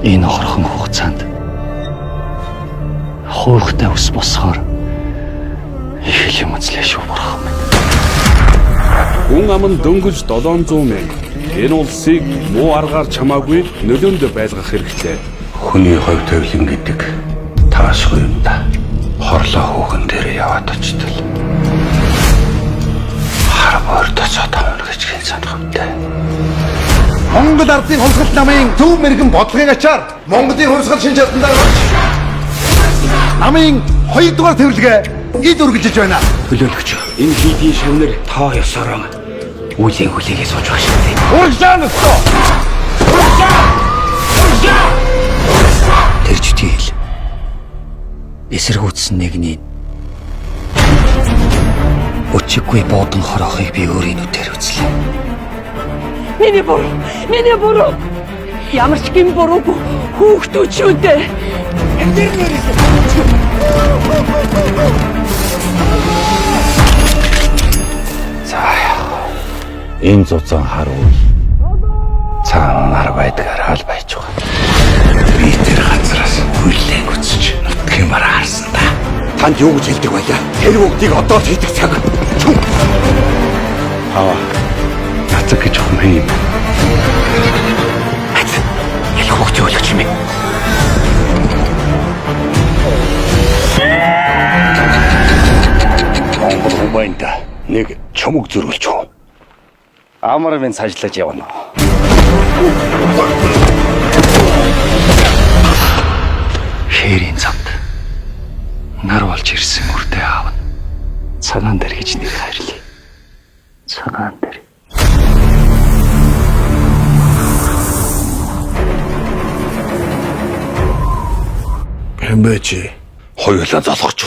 Энэ хорхон хугацаанд хуйхтай ус босгоор их юм үзлээ шүү бурхан минь. Хүн ам нь дөнгөж 700 мянга. Энэ улсыг муу аргаар чамаагүй нөлөөнд байлгах хэрэгтэй. Хүний хувь тавилан гэдэг таашгүй юм да. Хорлоо хүүхэн дээр яваад очтол. Хар бордосоо тавна гэж хэн санах юмтай. Монгол ардын хувьсгал намын төв мэрэгэн бодлогын ачаар Монголын хувьсгал шинж чадсандаа намын 2 дугаар төвлөгөө эд үргэлжиж байна. Төлөөлөгч энэ хийдийн шавнар тоо ёсороо үлийн хүлээгээ сууж байгаа шүү дээ. Урагшаан өстөө. Тэр читгэл эсэргүүцсэн нэгний өчиггүй буудан хороохыг би өөрийн нүдээр үзлээ. Миний буруу. Ямар ч гин буруугүй хүүхдүүчүүдээ. За энэ зузаан харуул цаана нар байдгаар хаал байж байгаа. Би тэр газраас хүлээн гүцэж нутгийн бараа харсан та. Танд юу гэж хэлдэг байлаа? Тэр бүгдийг одоо хийдэг цаг. Нацаг гэж юм юм. Ял хогч өөлөч юм. Монгол humbaynda нэг чумаг зөрүүлж хөө. Амар минь цаашлаж явна. Хэрийн замд нар болж ирсэн үрдээ аав нь цагаан дээр гэж нэр хайрлаа. Цагаан дээр. Хэмбэч Хоёулаа залгоч.